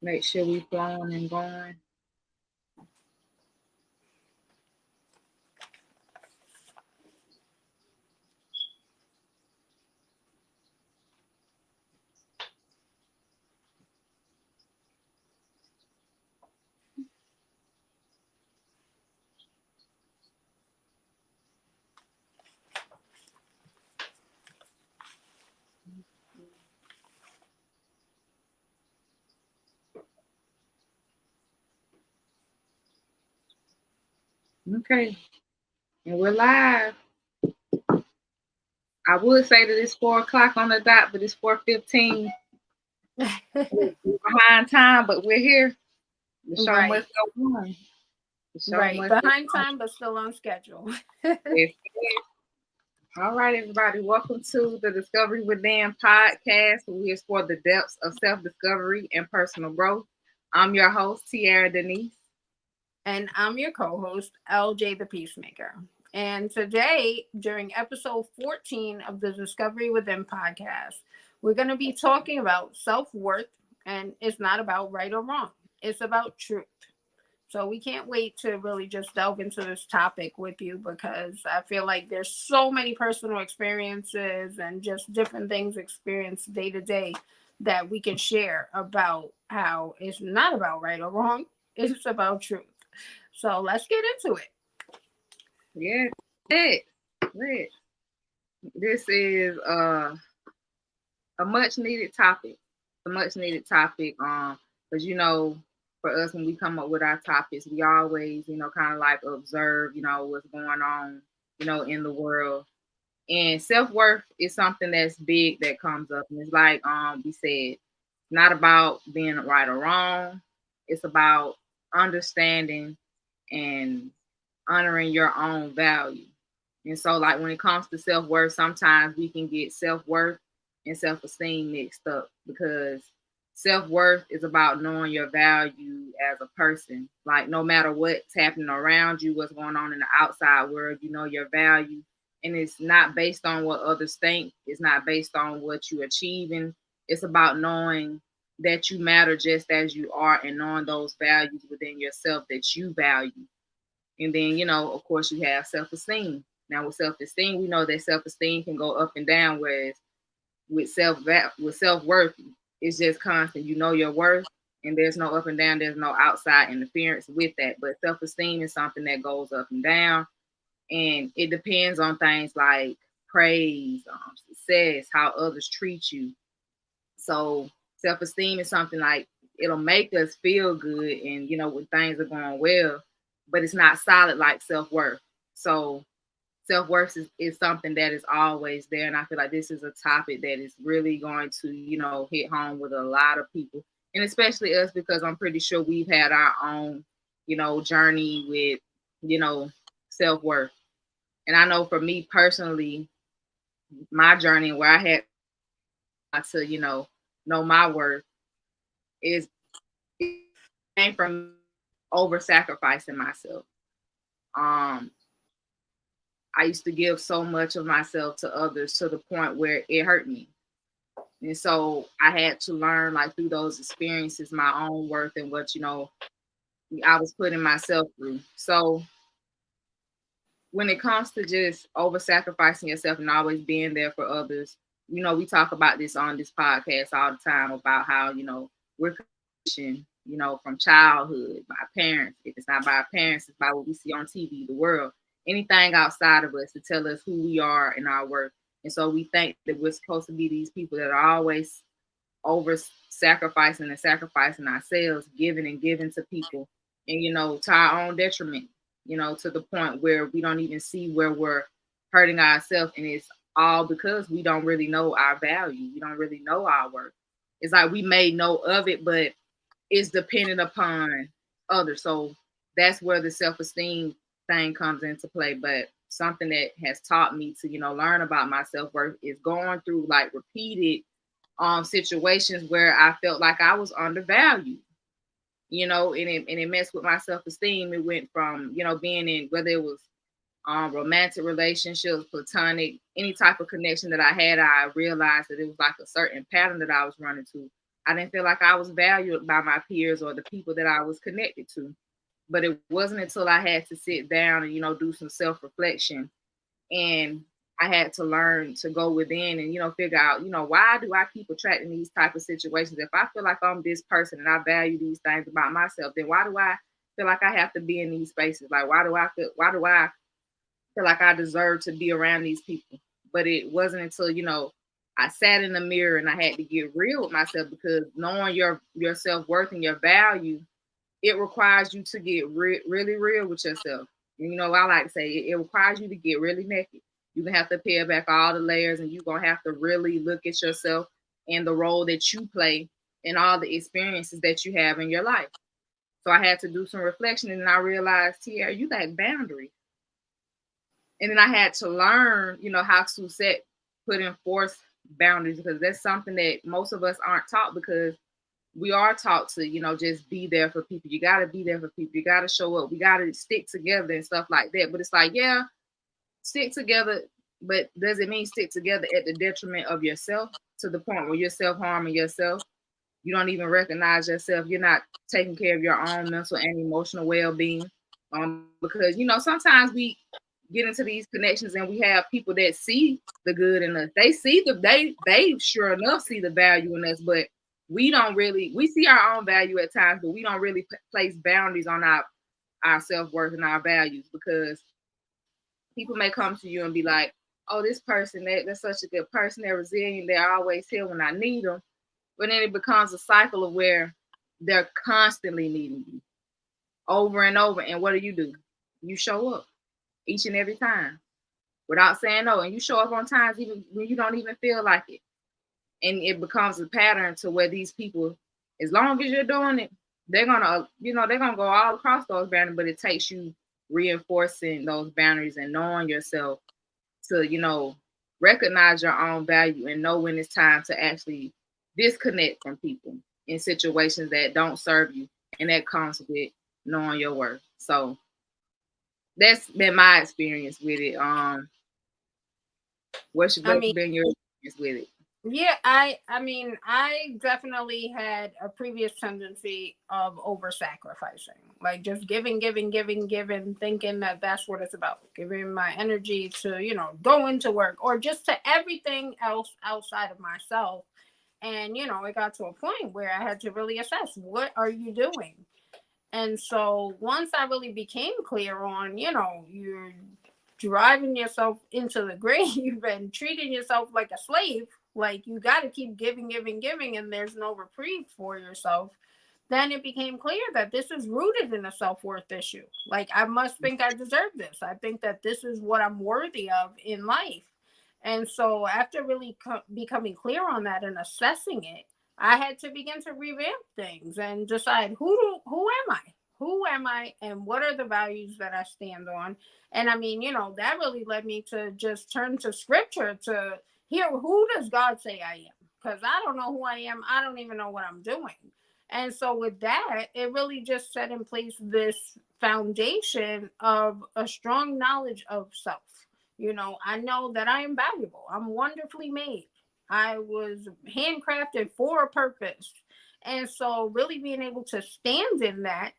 Make sure we flowing and going. Okay, and we're live. I would say that it's 4 o'clock on the dot, but it's 4:15. We're behind time, but we're here. The show Right. must go on. The show Right. must Behind go on. time, but still on schedule. Yes, yes. All right, everybody. Welcome to the Discovery Within podcast, who is for the depths of self-discovery and personal growth. I'm your host, Tiarra, Denise. And I'm your co-host, LJ the PeaceMaker. And today, during episode 14 of the Discovery Within podcast, we're going to be talking about self-worth. And it's not about right or wrong. It's about truth. So we can't wait to really just delve into this topic with you, because I feel like there's so many personal experiences and just different things experienced day to day that we can share about how it's not about right or wrong. It's about truth. So let's get into it. Yes, yes, yes. This is a much needed topic. A much needed topic. Because for us when we come up with our topics, we always, kind of like observe, what's going on, in the world. And self-worth is something that's big that comes up. And it's like we said, not about being right or wrong. It's about understanding and honoring your own value. And so, like, when it comes to self worth, sometimes we can get self worth and self esteem mixed up, because self worth is about knowing your value as a person. Like, no matter what's happening around you, what's going on in the outside world, you know your value. And it's not based on what others think, it's not based on what you're achieving. It's about knowing that you matter just as you are, and knowing those values within yourself that you value. And then, of course, you have self esteem. Now, with self esteem, we know that self esteem can go up and down, whereas with self worth, it's just constant. You know your worth, and there's no up and down. There's no outside interference with that. But self esteem is something that goes up and down, and it depends on things like praise, success, how others treat you. So self esteem is something like, it'll make us feel good, and when things are going well, but it's not solid like self worth. So self worth is something that is always there, and I feel like this is a topic that is really going to hit home with a lot of people, and especially us, because I'm pretty sure we've had our own journey with self worth. And I know for me personally, my journey where I had to know my worth is it came from over sacrificing myself. Um, I used to give so much of myself to others to the point where it hurt me. And so I had to learn, like, through those experiences, my own worth and what, I was putting myself through. So when it comes to just over sacrificing yourself and always being there for others, we talk about this on this podcast all the time about how, we're conditioned, from childhood by parents. If it's not by our parents, it's by what we see on TV, the world, anything outside of us to tell us who we are and our worth. And so we think that we're supposed to be these people that are always over sacrificing and sacrificing ourselves, giving and giving to people, and to our own detriment, to the point where we don't even see where we're hurting ourselves. And it's all because we don't really know our value. We don't really know our worth. It's like we may know of it, but it's dependent upon others. So that's where the self-esteem thing comes into play. But something that has taught me to, learn about my self-worth is going through like repeated situations where I felt like I was undervalued, and it messed with my self-esteem. It went from, being in, whether it was romantic relationships, platonic, any type of connection that I had, I realized that it was like a certain pattern that I was running to. I didn't feel like I was valued by my peers or the people that I was connected to. But it wasn't until I had to sit down and, do some self-reflection, and I had to learn to go within and, figure out, why do I keep attracting these type of situations? If I feel like I'm this person and I value these things about myself, then why do I feel like I have to be in these spaces? Like, why do I feel like I deserve to be around these people? But it wasn't until, I sat in the mirror and I had to get real with myself, because knowing your self-worth and your value, it requires you to get really real with yourself. And I like to say it requires you to get really naked. You're gonna have to peel back all the layers, and you're gonna have to really look at yourself and the role that you play and all the experiences that you have in your life. So I had to do some reflection, and I realized, Tiarra, you lack boundaries. And then I had to learn, how to put in force boundaries, because that's something that most of us aren't taught, because we are taught to, just be there for people. You got to be there for people. You got to show up. We got to stick together and stuff like that. But it's like, yeah, stick together, but does it mean stick together at the detriment of yourself, to the point where you're self-harming yourself? You don't even recognize yourself. You're not taking care of your own mental and emotional well-being. Because, sometimes we get into these connections and we have people that see the good in us. They see they sure enough see the value in us, but we see our own value at times, but we don't really place boundaries on our self-worth and our values, because people may come to you and be like, oh, this person, that's such a good person, they're resilient, they're always here when I need them. But then it becomes a cycle of where they're constantly needing you over and over. And what do? You show up each and every time without saying no. And you show up on times even when you don't even feel like it. And it becomes a pattern to where these people, as long as you're doing it, they're gonna go all across those boundaries. But it takes you reinforcing those boundaries and knowing yourself to, recognize your own value and know when it's time to actually disconnect from people in situations that don't serve you. And that comes with knowing your worth. So that's been my experience with it. What's I mean, been your experience with it? yeah, I mean, I definitely had a previous tendency of over sacrificing, like just giving, thinking that that's what it's about, giving my energy to, going to work or just to everything else outside of myself. And, it got to a point where I had to really assess, what are you doing? And so once I really became clear on, you're driving yourself into the grave and treating yourself like a slave, like you got to keep giving, and there's no reprieve for yourself, then it became clear that this is rooted in a self-worth issue. Like, I must think I deserve this. I think that this is what I'm worthy of in life. And so after really becoming clear on that and assessing it, I had to begin to revamp things and decide, who am I? Who am I, and what are the values that I stand on? And I mean, that really led me to just turn to scripture to hear, who does God say I am? Because I don't know who I am. I don't even know what I'm doing. And so with that, it really just set in place this foundation of a strong knowledge of self. I know that I am valuable. I'm wonderfully made. I was handcrafted for a purpose. And so really being able to stand in that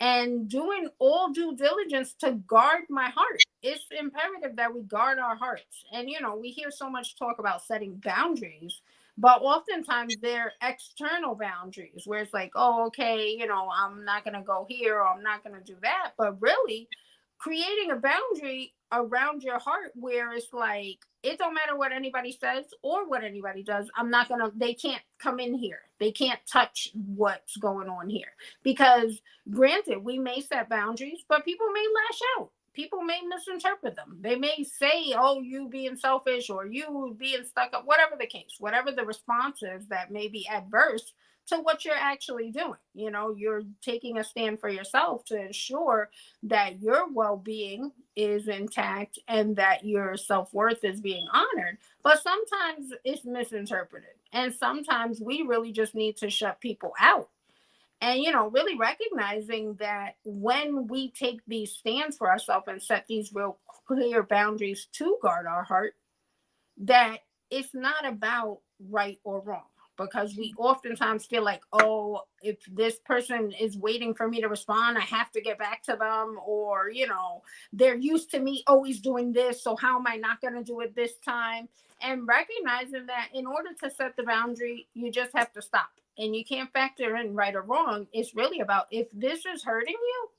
and doing all due diligence to guard my heart. It's imperative that we guard our hearts. And, we hear so much talk about setting boundaries, but oftentimes they're external boundaries where it's like, oh, okay, I'm not going to go here or I'm not going to do that. But really, creating a boundary around your heart where it's like, it don't matter what anybody says or what anybody does, they can't come in here, they can't touch what's going on here. Because granted, we may set boundaries, but people may lash out, people may misinterpret them, they may say, oh, you being selfish or you being stuck up, whatever the case, whatever the response is that may be adverse to what you're actually doing. You're taking a stand for yourself to ensure that your well-being is intact and that your self-worth is being honored. But sometimes it's misinterpreted, and sometimes we really just need to shut people out. And really recognizing that when we take these stands for ourselves and set these real clear boundaries to guard our heart, that it's not about right or wrong. because we oftentimes feel like, oh, if this person is waiting for me to respond, I have to get back to them, or, they're used to me always doing this, so how am I not going to do it this time? And recognizing that in order to set the boundary, you just have to stop, and you can't factor in right or wrong. It's really about, if this is hurting you,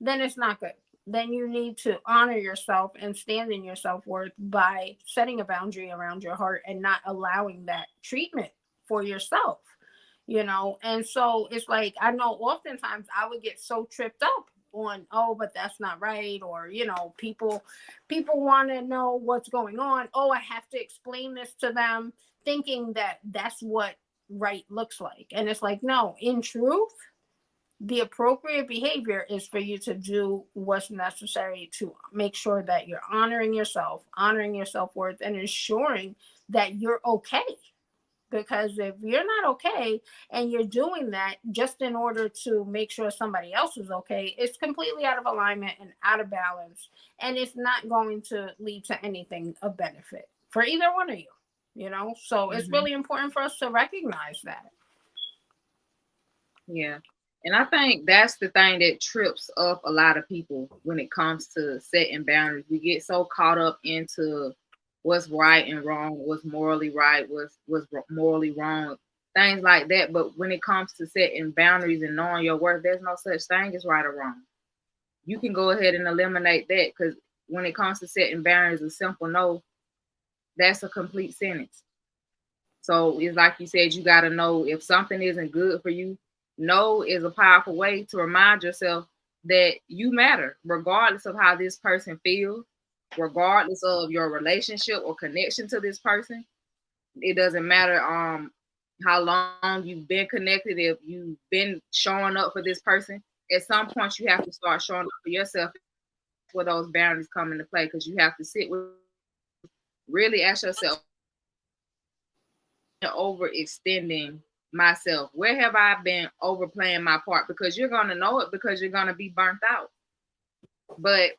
then it's not good. Then you need to honor yourself and stand in your self-worth by setting a boundary around your heart and not allowing that treatment for yourself, And so it's like, I know oftentimes I would get so tripped up on, oh, but that's not right, or people want to know what's going on. Oh, I have to explain this to them, thinking that that's what right looks like. And it's like, no, in truth, the appropriate behavior is for you to do what's necessary to make sure that you're honoring yourself, honoring your self-worth, and ensuring that you're okay. Because if you're not okay and you're doing that just in order to make sure somebody else is okay, it's completely out of alignment and out of balance. And it's not going to lead to anything of benefit for either one of you. So it's really important for us to recognize that. Yeah. And I think that's the thing that trips up a lot of people when it comes to setting boundaries. We get so caught up into what's right and wrong, what's morally right, what's morally wrong, things like that. But when it comes to setting boundaries and knowing your worth, there's no such thing as right or wrong. You can go ahead and eliminate that, because when it comes to setting boundaries, a simple no, that's a complete sentence. So it's like you said, you got to know if something isn't good for you. No is a powerful way to remind yourself that you matter, regardless of how this person feels, regardless of your relationship or connection to this person. It doesn't matter how long you've been connected, if you've been showing up for this person. At some point, you have to start showing up for yourself, where those boundaries come into play, because you have to sit with, really ask yourself, overextending myself? Where have I been overplaying my part? Because you're going to know it, because you're going to be burnt out. But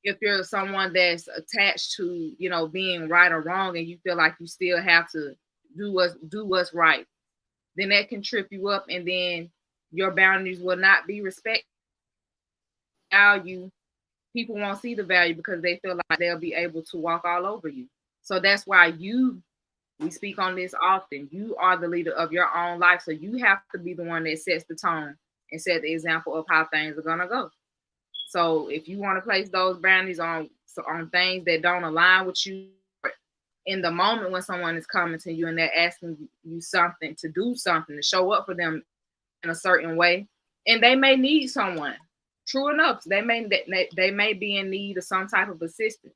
if you're someone that's attached to, being right or wrong, and you feel like you still have to do what's right, then that can trip you up, and then your boundaries will not be respected. Value, people won't see the value, because they feel like they'll be able to walk all over you. So that's why we speak on this often. You are the leader of your own life, so you have to be the one that sets the tone and set the example of how things are gonna go. So if you want to place those boundaries on things that don't align with you, in the moment when someone is coming to you and they're asking you something, to do something, to show up for them in a certain way, and they may need someone. True enough, they may be in need of some type of assistance.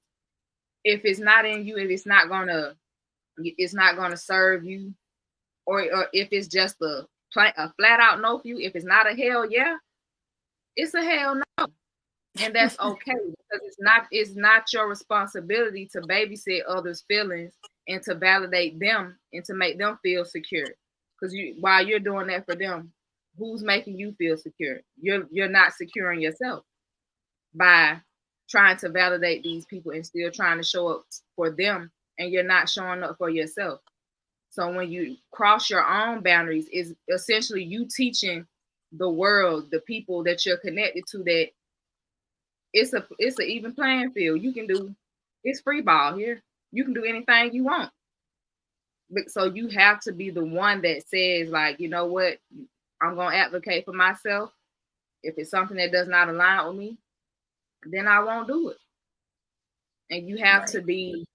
If it's not in you, if it's not gonna serve you, or if it's just a flat out no for you, if it's not a hell yeah, it's a hell no. And that's okay, because it's not your responsibility to babysit others' feelings and to validate them and to make them feel secure. Because while you're doing that for them, who's making you feel secure? You're not securing yourself by trying to validate these people and still trying to show up for them, and you're not showing up for yourself. So when you cross your own boundaries, is essentially you teaching the world, the people that you're connected to, that it's an even playing field. It's free ball here. You can do anything you want. But so you have to be the one that says, like, you know what, I'm gonna advocate for myself. If it's something that does not align with me, then I won't do it. And you have to be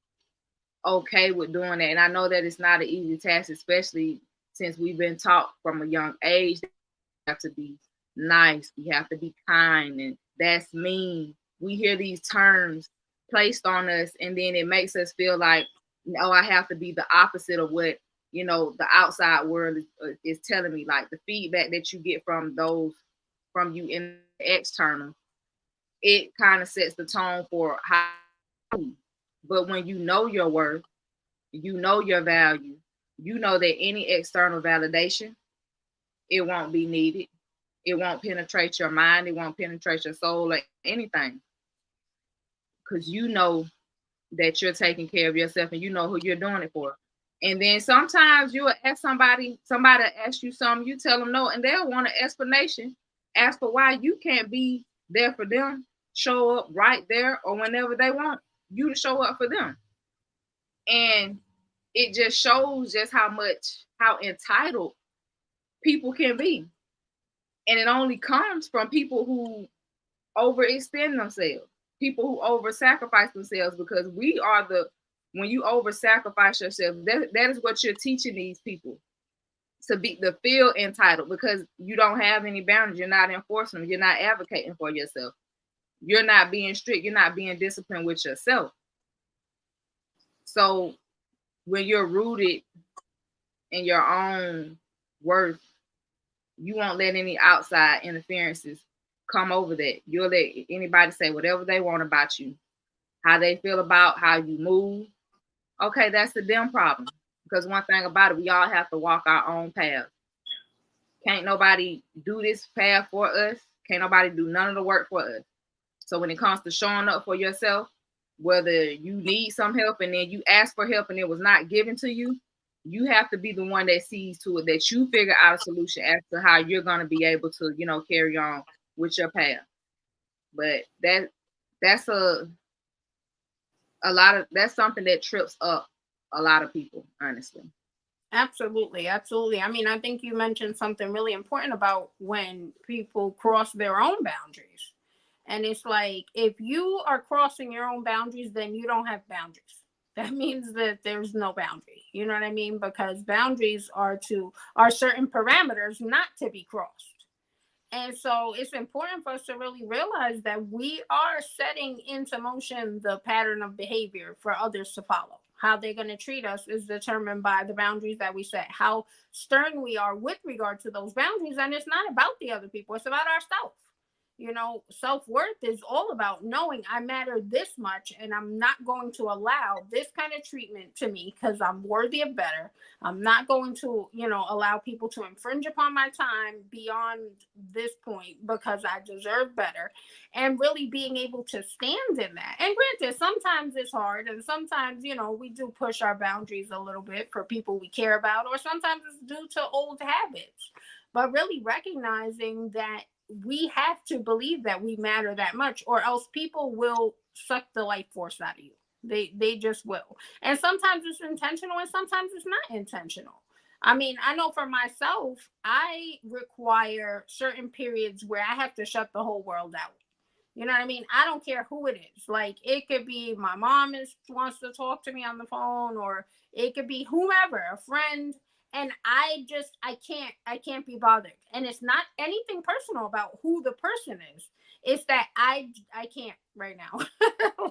okay with doing that. And I know that it's not an easy task, especially since we've been taught from a young age that we have to be nice, we have to be kind, and that's mean. We hear these terms placed on us, and then it makes us feel like, no, I have to be the opposite of what the outside world is telling me. Like the feedback that you get from you in the external, it kind of sets the tone for how. But when you know your worth, you know your value, you know that any external validation, it won't be needed. It won't penetrate your mind. It won't penetrate your soul or anything. Because you know that you're taking care of yourself, and you know who you're doing it for. And then sometimes you will ask somebody ask you something, you tell them no, and they'll want an explanation, ask for why you can't be there for them, show up right there or whenever they want you to show up for them. And it just shows just how entitled people can be. And it only comes from people who overextend themselves, people who over sacrifice themselves, because when you over sacrifice yourself, that is what you're teaching these people, to feel entitled, because you don't have any boundaries, you're not enforcing them, you're not advocating for yourself, you're not being strict, you're not being disciplined with yourself. So when you're rooted in your own worth, you won't let any outside interferences come over that. You'll let anybody say whatever they want about you, how they feel about how you move. Okay, that's the them problem. Because one thing about it, we all have to walk our own path. Can't nobody do this path for us. Can't nobody do none of the work for us. So when it comes to showing up for yourself, whether you need some help and then you ask for help and it was not given to you, you have to be the one that sees to it that you figure out a solution as to how you're going to be able to, carry on with your path. But that's that's something that trips up a lot of people, honestly. Absolutely, absolutely. I mean, I think you mentioned something really important about when people cross their own boundaries. And it's like, if you are crossing your own boundaries, then you don't have boundaries. That means that there's no boundary. You know what I mean? Because boundaries are certain parameters not to be crossed. And so it's important for us to really realize that we are setting into motion the pattern of behavior for others to follow. How they're going to treat us is determined by the boundaries that we set, how stern we are with regard to those boundaries. And it's not about the other people, it's about ourselves. Self-worth is all about knowing I matter this much and I'm not going to allow this kind of treatment to me because I'm worthy of better. I'm not going to, allow people to infringe upon my time beyond this point because I deserve better. And really being able to stand in that. And granted, sometimes it's hard and sometimes, we do push our boundaries a little bit for people we care about, or sometimes it's due to old habits. But really recognizing that we have to believe that we matter that much, or else people will suck the life force out of you. They just will. And sometimes it's intentional and sometimes it's not intentional. I mean, I know for myself, I require certain periods where I have to shut the whole world out. You know what I mean? I don't care who it is. Like, it could be my mom wants to talk to me on the phone, or it could be whomever, a friend. And I can't be bothered. And it's not anything personal about who the person is. It's that I can't right now.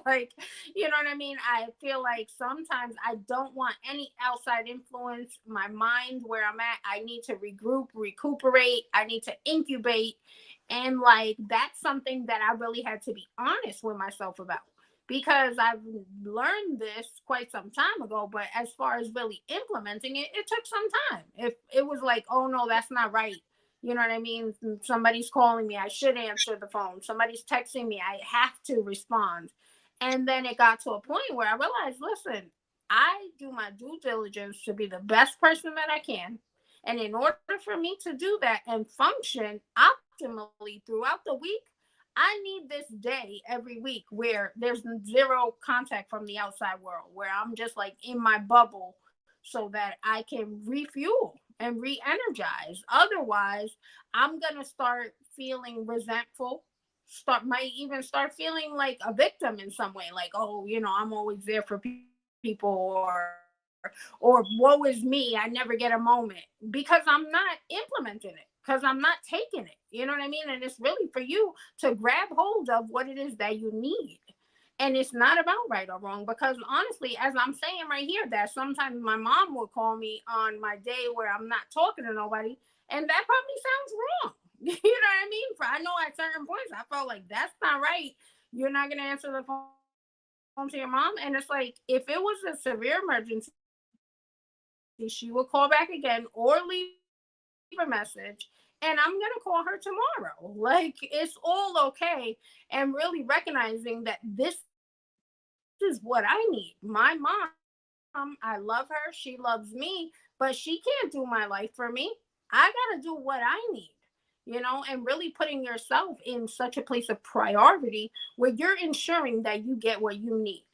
Like, you know what I mean? I feel like sometimes I don't want any outside influence. My mind, where I'm at, I need to regroup, recuperate. I need to incubate. And like, that's something that I really had to be honest with myself about, because I've learned this quite some time ago. But as far as really implementing it, it took some time. If it was like, oh no, that's not right. You know what I mean? Somebody's calling me, I should answer the phone. Somebody's texting me, I have to respond. And then it got to a point where I realized, listen, I do my due diligence to be the best person that I can. And in order for me to do that and function optimally throughout the week, I need this day every week where there's zero contact from the outside world, where I'm just like in my bubble so that I can refuel and re-energize. Otherwise, I'm going to start feeling resentful, might even start feeling like a victim in some way, like, oh, I'm always there for people, or woe is me, I never get a moment, because I'm not implementing it, because I'm not taking it. You know what I mean? And it's really for you to grab hold of what it is that you need. And it's not about right or wrong, because honestly, as I'm saying right here, that sometimes my mom will call me on my day where I'm not talking to nobody, and that probably sounds wrong. You know what I mean? For I know at certain points I felt like that's not right. You're not gonna answer the phone to your mom. And it's like, if it was a severe emergency, she would call back again or leave a message, and I'm gonna call her tomorrow. Like, it's all okay. And really recognizing that this is what I need. My mind is telling me that this is what I need. mom. I love her. She loves me, but she can't do my life for me. I got to do what I need, and really putting yourself in such a place of priority where you're ensuring that you get what you need,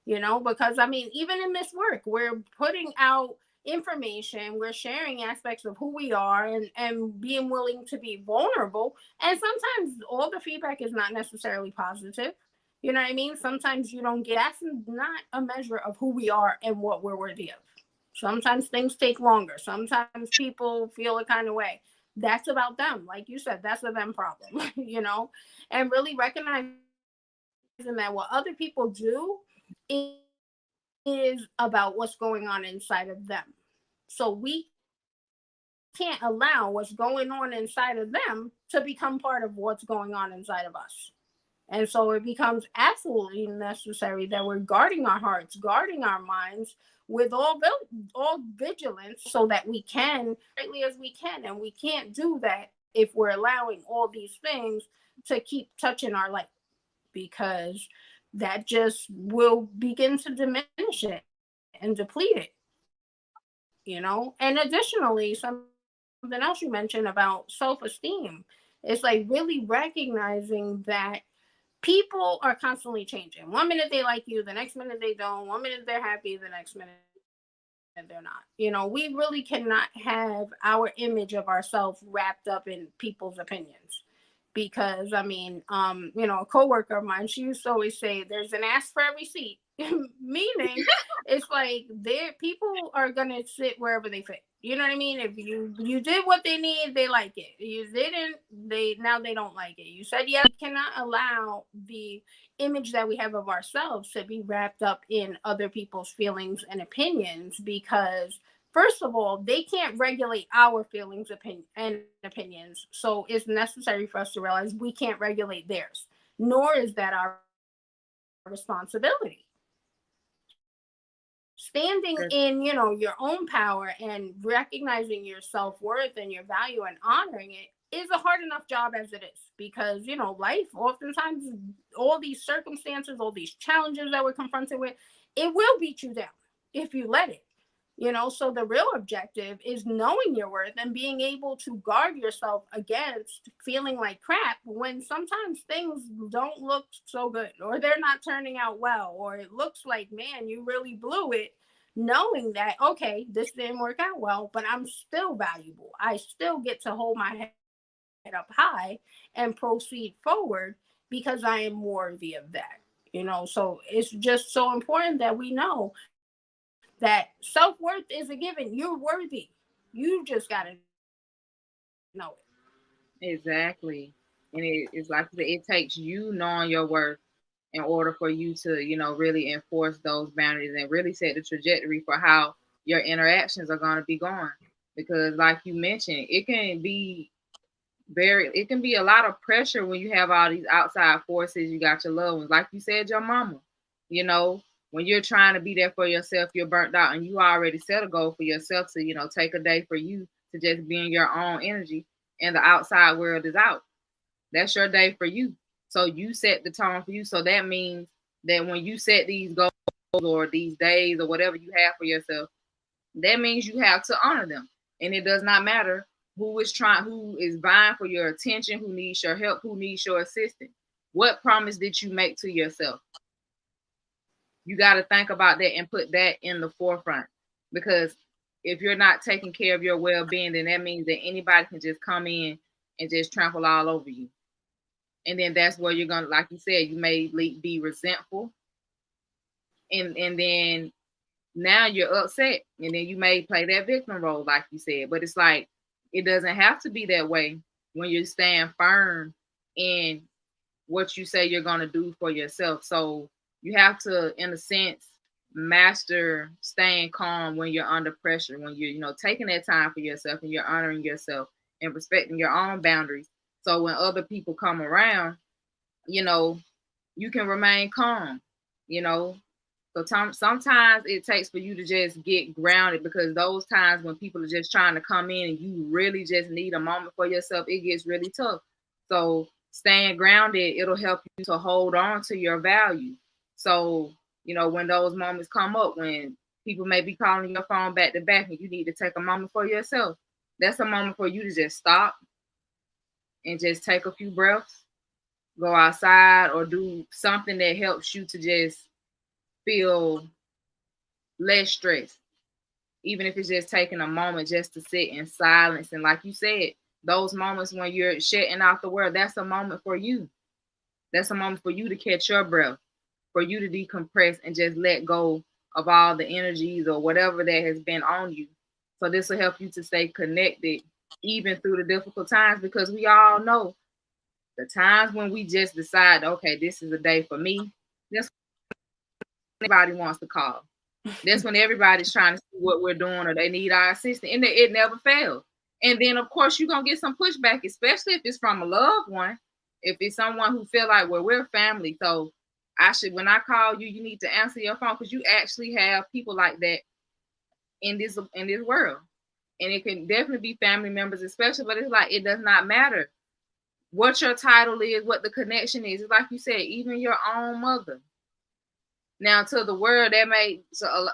because I mean, even in this work, we're putting out information, we're sharing aspects of who we are and being willing to be vulnerable. And sometimes all the feedback is not necessarily positive. You know what I mean? Sometimes you don't get, that's not a measure of who we are and what we're worthy of. Sometimes things take longer. Sometimes people feel a kind of way. That's about them. Like you said, that's a them problem, and really recognizing that what other people do is about what's going on inside of them. So we can't allow what's going on inside of them to become part of what's going on inside of us. And so it becomes absolutely necessary that we're guarding our hearts, guarding our minds with all vigilance so that we can, greatly as we can. And we can't do that if we're allowing all these things to keep touching our light, because that just will begin to diminish it and deplete it, And additionally, something else you mentioned about self-esteem, it's like really recognizing that people are constantly changing. One minute they like you, the next minute they don't. One minute they're happy, the next minute they're not. We really cannot have our image of ourselves wrapped up in people's opinions. Because I mean, a coworker of mine, she used to always say, "There's an ass for every seat," meaning it's like people are gonna sit wherever they fit. You know what I mean? If you did what they need, they like it. You didn't, they don't like it. You said yes. We cannot allow the image that we have of ourselves to be wrapped up in other people's feelings and opinions, because first of all, they can't regulate our feelings and opinions. So it's necessary for us to realize we can't regulate theirs, nor is that our responsibility. Standing in, your own power and recognizing your self-worth and your value and honoring it is a hard enough job as it is, because, life oftentimes, all these circumstances, all these challenges that we're confronted with, it will beat you down if you let it. So the real objective is knowing your worth and being able to guard yourself against feeling like crap when sometimes things don't look so good, or they're not turning out well, or it looks like, man, you really blew it. Knowing that, okay, this didn't work out well, but I'm still valuable. I still get to hold my head up high and proceed forward because I am worthy of that. So it's just so important that we know that self-worth is a given. You're worthy. You just got to know it. Exactly. And it's like it takes you knowing your worth in order for you to, really enforce those boundaries and really set the trajectory for how your interactions are going to be going. Because, like you mentioned, it can be a lot of pressure when you have all these outside forces. You got your loved ones, like you said, your mama. You know, when you're trying to be there for yourself, you're burnt out, and you already set a goal for yourself to, take a day for you to just be in your own energy, and the outside world is out. That's your day for you. So you set the tone for you. So that means that when you set these goals or these days or whatever you have for yourself, that means you have to honor them. And it does not matter who is vying for your attention, who needs your help, who needs your assistance. What promise did you make to yourself? You got to think about that and put that in the forefront, because if you're not taking care of your well-being, then that means that anybody can just come in and just trample all over you. And then that's where you're gonna, like you said, you may be resentful, and then now you're upset, and then you may play that victim role, like you said. But it's like, it doesn't have to be that way when you stand firm in what you say you're gonna do for yourself. So you have to, in a sense, master staying calm when you're under pressure, when you're, taking that time for yourself and you're honoring yourself and respecting your own boundaries. So when other people come around, you can remain calm, you know. So sometimes it takes for you to just get grounded, because those times when people are just trying to come in and you really just need a moment for yourself, it gets really tough. So staying grounded, it'll help you to hold on to your value. So, when those moments come up, when People may be calling your phone back to back, and you need to take a moment for yourself. That's a moment for you to just stop and just take a few breaths, go outside, or do something that helps you to just feel less stressed. Even if it's just taking a moment just to sit in silence. And like you said, those moments when you're shutting out the world, that's a moment for you. That's a moment for you to catch your breath, for you to decompress and just let go of all the energies or whatever that has been on you. So this will help you to stay connected even through the difficult times, because we all know the times when we just decide, okay, this is a day for me. That's when everybody wants to call. That's when everybody's trying to see what we're doing or they need our assistance. And it never fails. And then, of course, you're going to get some pushback, especially if it's from a loved one. If it's someone who feel like, well, we're family. So when I call you, you need to answer your phone, because you actually have people like that in this world. And it can definitely be family members, especially, but it's like, it does not matter what your title is, what the connection is. It's like you said, even your own mother. Now, to the world,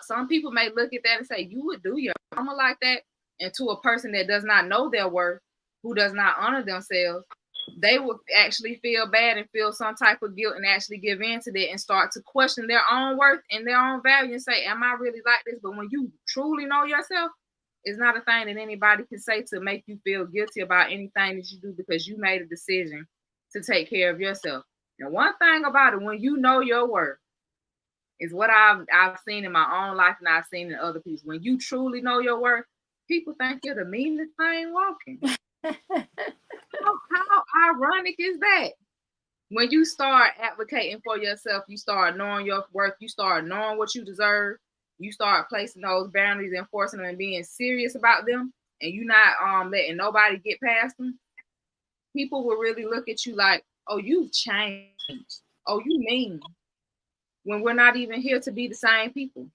some people may look at that and say, you would do your mama like that? And to a person that does not know their worth, who does not honor themselves, they would actually feel bad and feel some type of guilt and actually give in to that and start to question their own worth and their own value and say, am I really like this? But when you truly know yourself, it's not a thing that anybody can say to make you feel guilty about anything that you do, because you made a decision to take care of yourself. And one thing about it, when you know your worth, is what I've seen in my own life and I've seen in other people. When you truly know your worth, people think you're the meanest thing walking. How ironic is that? When you start advocating for yourself, you start knowing your worth, you start knowing what you deserve, you start placing those boundaries, enforcing them, and being serious about them, and you not letting nobody get past them, people will really look at you like, oh, you've changed. Oh, you mean. When we're not even here to be the same people.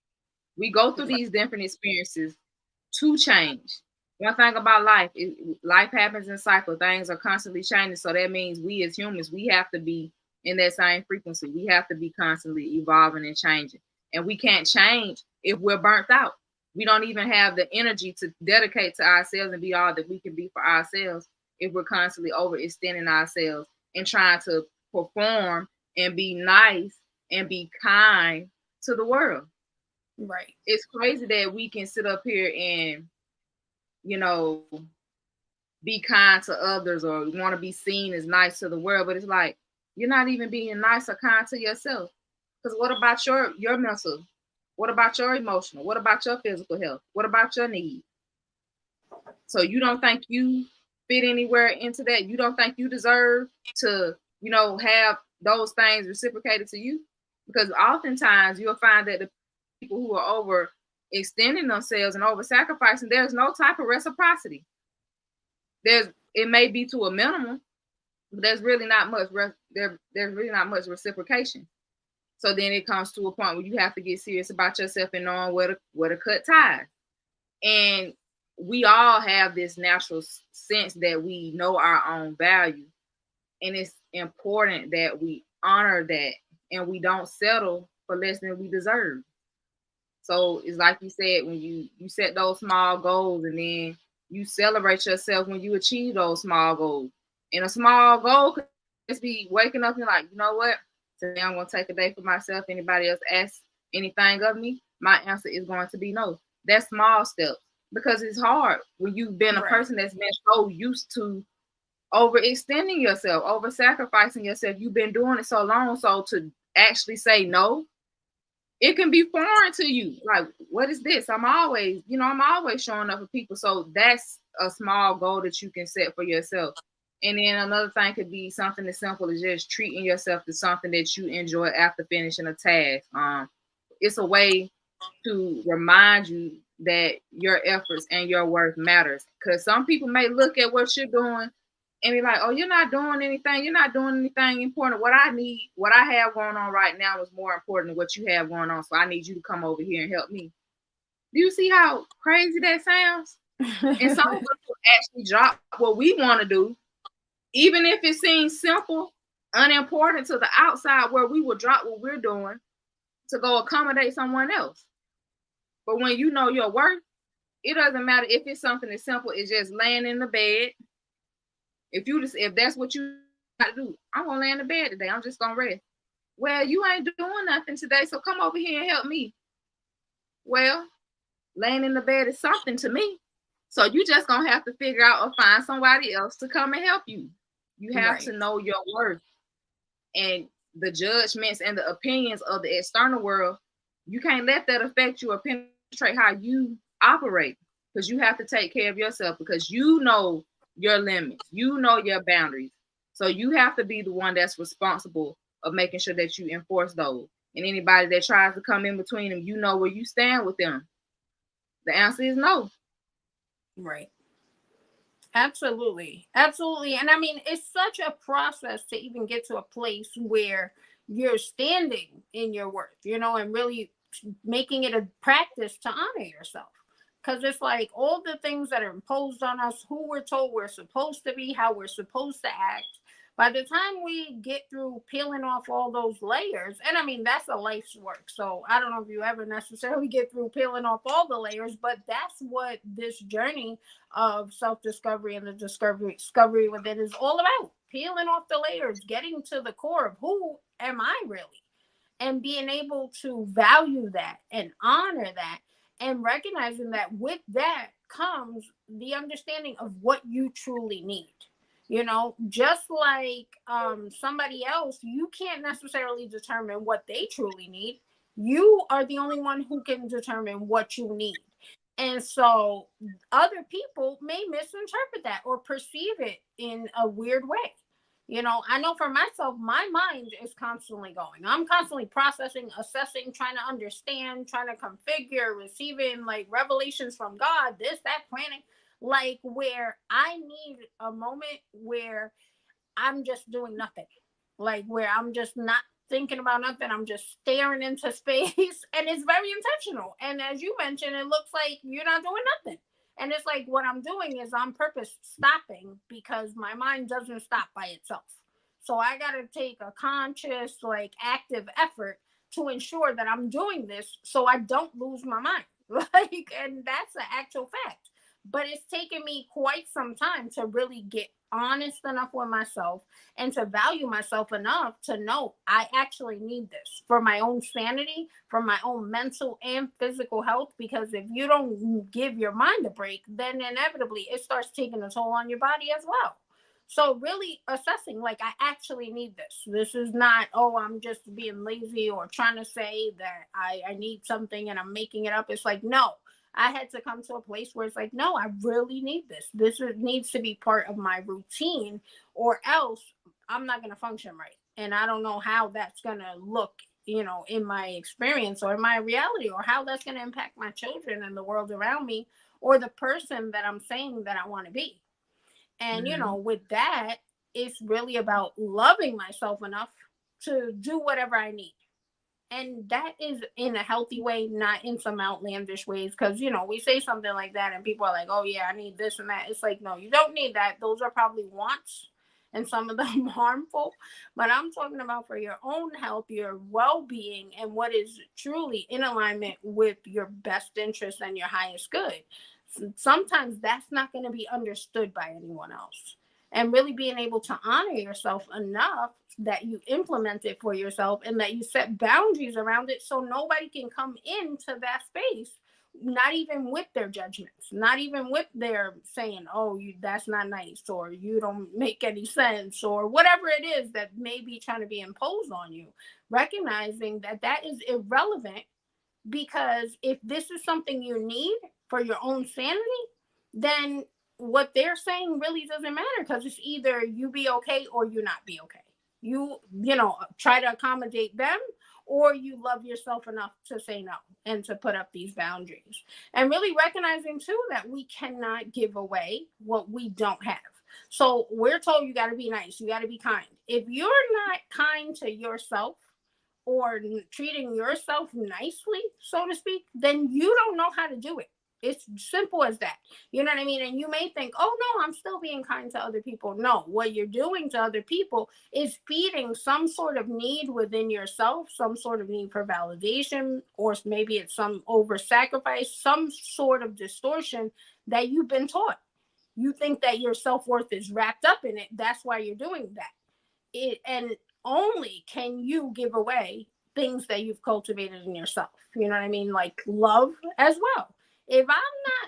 We go through these different experiences to change. One thing about life, life happens in cycles. Things are constantly changing. So that means we as humans, we have to be in that same frequency. We have to be constantly evolving and changing. And we can't change if we're burnt out. We don't even have the energy to dedicate to ourselves and be all that we can be for ourselves if we're constantly overextending ourselves and trying to perform and be nice and be kind to the world. Right. It's crazy that we can sit up here and, be kind to others or want to be seen as nice to the world, but it's like, you're not even being nice or kind to yourself. Because what about your mental? What about your emotional? What about your physical health? What about your needs? So you don't think you fit anywhere into that? You don't think you deserve to, have those things reciprocated to you? Because oftentimes you'll find that the people who are over extending themselves and over sacrificing, there's no type of reciprocity. It may be to a minimum, but there's really not much there's really not much reciprocation. So then it comes to a point where you have to get serious about yourself and knowing where to cut ties. And we all have this natural sense that we know our own value. And it's important that we honor that and we don't settle for less than we deserve. So it's like you said, when you set those small goals and then you celebrate yourself when you achieve those small goals. And a small goal could just be waking up and like, you know what? Today I'm going to take a day for myself. Anybody else asks anything of me, my answer is going to be no. That's small steps, because it's hard when you've been a person that's been so used to overextending yourself, over sacrificing yourself. You've been doing it so long. So to actually say no, it can be foreign to you. Like, what is this? I'm always showing up for people. So that's a small goal that you can set for yourself. And then another thing could be something as simple as just treating yourself to something that you enjoy after finishing a task. It's a way to remind you that your efforts and your worth matters. Because some people may look at what you're doing and be like, oh, you're not doing anything. You're not doing anything important. What I have going on right now is more important than what you have going on. So I need you to come over here and help me. Do you see how crazy that sounds? And some of us will actually drop what we want to do, even if it seems simple, unimportant to the outside, where we will drop what we're doing to go accommodate someone else. But when you know your worth, it doesn't matter if it's something as simple as just laying in the bed. If that's what you got to do, I'm gonna lay in the bed today. I'm just gonna rest. Well, you ain't doing nothing today, so come over here and help me. Well, laying in the bed is something to me. So you just gonna have to figure out or find somebody else to come and help you. You have Right. to know your worth, and the judgments and the opinions of the external world. You can't let that affect you or penetrate how you operate, because you have to take care of yourself, because you know your limits, you know your boundaries. So you have to be the one that's responsible of making sure that you enforce those. And anybody that tries to come in between them, you know where you stand with them. The answer is no. Right. Absolutely. Absolutely. And I mean, it's such a process to even get to a place where you're standing in your worth, and really making it a practice to honor yourself. Because it's like all the things that are imposed on us, who we're told we're supposed to be, how we're supposed to act. By the time we get through peeling off all those layers, and I mean, that's a life's work. So I don't know if you ever necessarily get through peeling off all the layers, but that's what this journey of self-discovery and the discovery within is all about. Peeling off the layers, getting to the core of who am I really, and being able to value that and honor that, and recognizing that with that comes the understanding of what you truly need. Just like somebody else, you can't necessarily determine what they truly need. You are the only one who can determine what you need. And so other people may misinterpret that or perceive it in a weird way. I know for myself, my mind is constantly going. I'm constantly processing, assessing, trying to understand, trying to configure, receiving like revelations from God, this, that, planning, like where I need a moment where I'm just doing nothing, like where I'm just not thinking about nothing. I'm just staring into space, and it's very intentional. And as you mentioned, it looks like you're not doing nothing. And it's like what I'm doing is on purpose stopping, because my mind doesn't stop by itself. So I got to take a conscious, like active effort to ensure that I'm doing this so I don't lose my mind. And that's an actual fact. But it's taken me quite some time to really get honest enough with myself and to value myself enough to know I actually need this for my own sanity, for my own mental and physical health. Because if you don't give your mind a break, then inevitably it starts taking a toll on your body as well. So really assessing, like, I actually need this. This is not, oh, I'm just being lazy or trying to say that I need something and I'm making it up. It's like, no, I had to come to a place where it's like, no, I really need this. Needs to be part of my routine, or else I'm not going to function right. And I don't know how that's going to look, in my experience or in my reality, or how that's going to impact my children and the world around me, or the person that I'm saying that I want to be. And, Mm-hmm. with that, it's really about loving myself enough to do whatever I need. And that is in a healthy way, not in some outlandish ways. Because, we say something like that and people are like, oh, yeah, I need this and that. It's like, no, you don't need that. Those are probably wants, and some of them harmful. But I'm talking about for your own health, your well being, and what is truly in alignment with your best interest and your highest good. Sometimes that's not going to be understood by anyone else. And really being able to honor yourself enough that you implement it for yourself and that you set boundaries around it, so nobody can come into that space, not even with their judgments, not even with their saying, oh, that's not nice, or you don't make any sense, or whatever it is that may be trying to be imposed on you. Recognizing that that is irrelevant, because if this is something you need for your own sanity, then what they're saying really doesn't matter, because it's either you be okay or you not be okay. You try to accommodate them, or you love yourself enough to say no and to put up these boundaries. And really recognizing too that we cannot give away what we don't have. So we're told you got to be nice, you got to be kind. If you're not kind to yourself, or treating yourself nicely, so to speak, then you don't know how to do it. It's simple as that. You know what I mean? And you may think, oh no, I'm still being kind to other people. No, what you're doing to other people is feeding some sort of need within yourself, some sort of need for validation, or maybe it's some over sacrifice, some sort of distortion that you've been taught. You think that your self-worth is wrapped up in it. That's why you're doing that. And only can you give away things that you've cultivated in yourself. You know what I mean? Like love as well. If I'm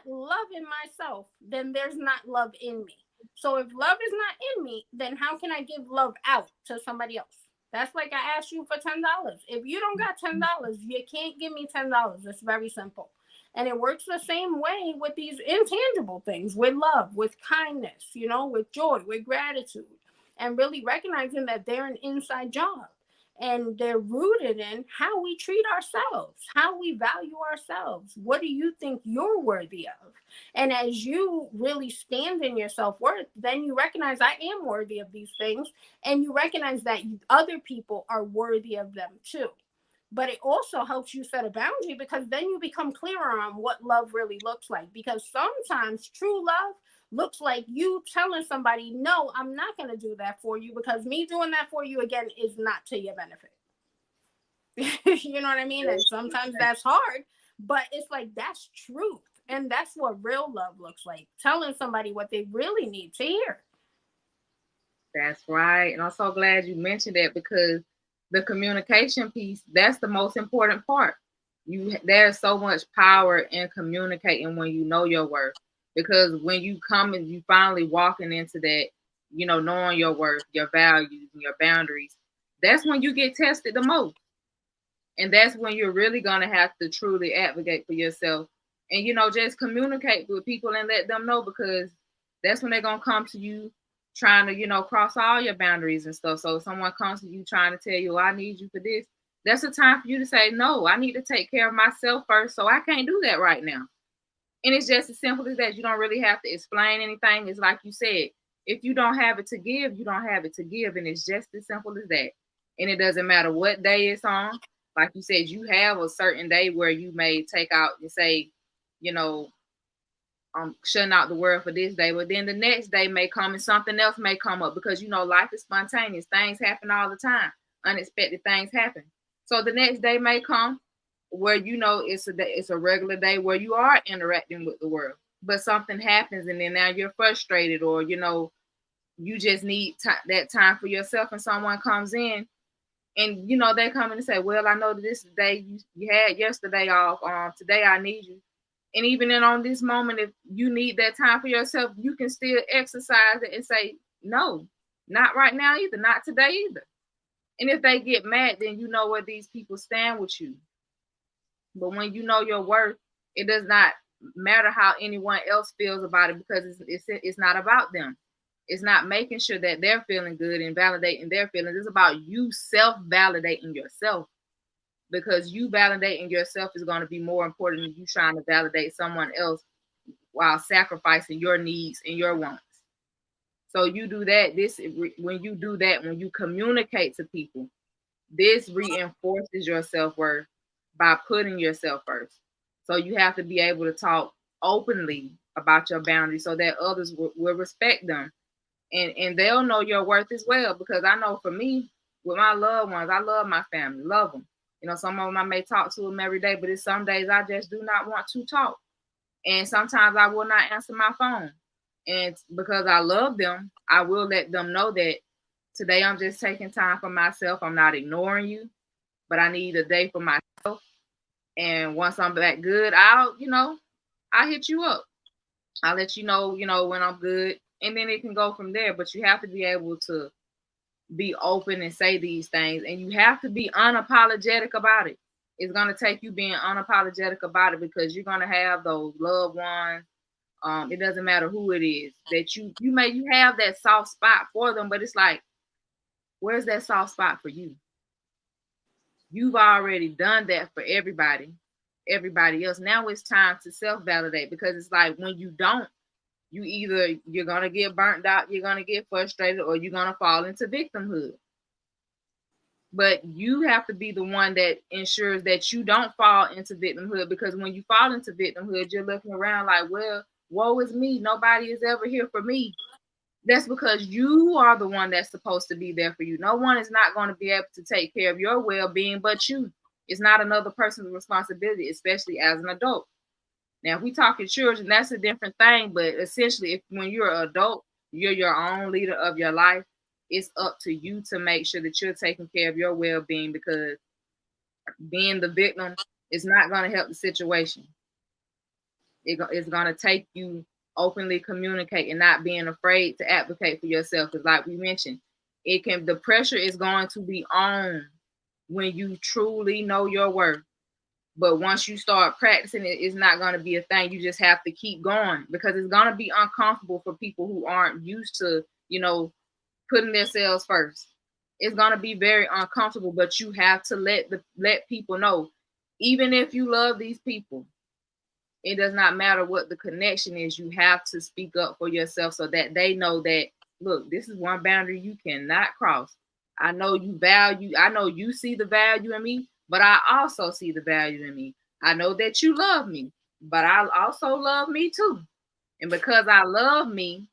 not loving myself, then there's not love in me. So if love is not in me, then how can I give love out to somebody else? That's like I asked you for $10. If you don't got $10, you can't give me $10. It's very simple. And it works the same way with these intangible things, with love, with kindness, you know, with joy, with gratitude, and really recognizing that they're an inside job and they're rooted in how we treat ourselves, how we value ourselves. What do you think you're worthy of? And as you really stand in your self-worth, then you recognize I am worthy of these things. And you recognize that other people are worthy of them too. But it also helps you set a boundary because then you become clearer on what love really looks like. Because sometimes true love looks like you telling somebody, no, I'm not going to do that for you because me doing that for you again is not to your benefit. You know what I mean? And sometimes that's hard, but it's like that's truth. And that's what real love looks like. Telling somebody what they really need to hear. That's right. And I'm so glad you mentioned that because the communication piece, that's the most important part. There's so much power in communicating when you know your worth. Because when you come and you finally walking into that, knowing your worth, your values, and your boundaries, that's when you get tested the most. And that's when you're really gonna have to truly advocate for yourself. And just communicate with people and let them know because that's when they're gonna come to you trying to, cross all your boundaries and stuff. So if someone comes to you trying to tell you, I need you for this, that's a time for you to say, no, I need to take care of myself first. So I can't do that right now. And it's just as simple as that. You don't really have to explain anything. It's like you said, if you don't have it to give, you don't have it to give. And it's just as simple as that. And it doesn't matter what day it's on. Like you said, you have a certain day where you may take out and say, shutting out the world for this day, but then the next day may come and something else may come up because life is spontaneous. Things happen all the time. Unexpected things happen. So the next day may come where it's a regular day where you are interacting with the world, but something happens and then now you're frustrated or you just need that time for yourself, and someone comes in and they come in and say, well, I know that this day you had yesterday off. Today I need you. And even on this moment, if you need that time for yourself, you can still exercise it and say, no, not right now either, not today either. And if they get mad, then you know where these people stand with you. But when you know your worth, it does not matter how anyone else feels about it because it's not about them. It's not making sure that they're feeling good and validating their feelings. It's about you self-validating yourself. Because you validating yourself is going to be more important than you trying to validate someone else while sacrificing your needs and your wants. So you do that. When you communicate to people, this reinforces your self-worth by putting yourself first. So you have to be able to talk openly about your boundaries so that others will respect them. And they'll know your worth as well. Because I know for me, with my loved ones, I love my family, love them. Some of them I may talk to them every day, but it's some days I just do not want to talk. And sometimes I will not answer my phone. And because I love them, I will let them know that today I'm just taking time for myself. I'm not ignoring you, but I need a day for myself. And once I'm back good, I'll hit you up. I'll let you know, when I'm good. And then it can go from there. But you have to be able to be open and say these things, and you have to be unapologetic about it. It's going to take you being unapologetic about it because you're going to have those loved ones. It doesn't matter who it is that you have that soft spot for them, but it's like, where's that soft spot for you? You've already done that for everybody else. Now it's time to self-validate because it's like when you don't, you're going to get burnt out, you're going to get frustrated, or you're going to fall into victimhood. But you have to be the one that ensures that you don't fall into victimhood, because when you fall into victimhood, you're looking around like, well, woe is me. Nobody is ever here for me. That's because you are the one that's supposed to be there for you. No one is not going to be able to take care of your well-being but you. It's not another person's responsibility, especially as an adult. Now, if we talking children, that's a different thing. But essentially, if when you're an adult, you're your own leader of your life. It's up to you to make sure that you're taking care of your well-being, because being the victim is not going to help the situation. It's going to take you openly communicating and not being afraid to advocate for yourself. Because, like we mentioned, the pressure is going to be on when you truly know your worth. But once you start practicing it, it's not going to be a thing. You just have to keep going, because it's going to be uncomfortable for people who aren't used to, putting themselves first. It's going to be very uncomfortable, but you have to let people know, even if you love these people, it does not matter what the connection is. You have to speak up for yourself so that they know that, look, this is one boundary you cannot cross. I know I know you see the value in me, but I also see the value in me. I know that you love me, but I also love me too. And because I love me,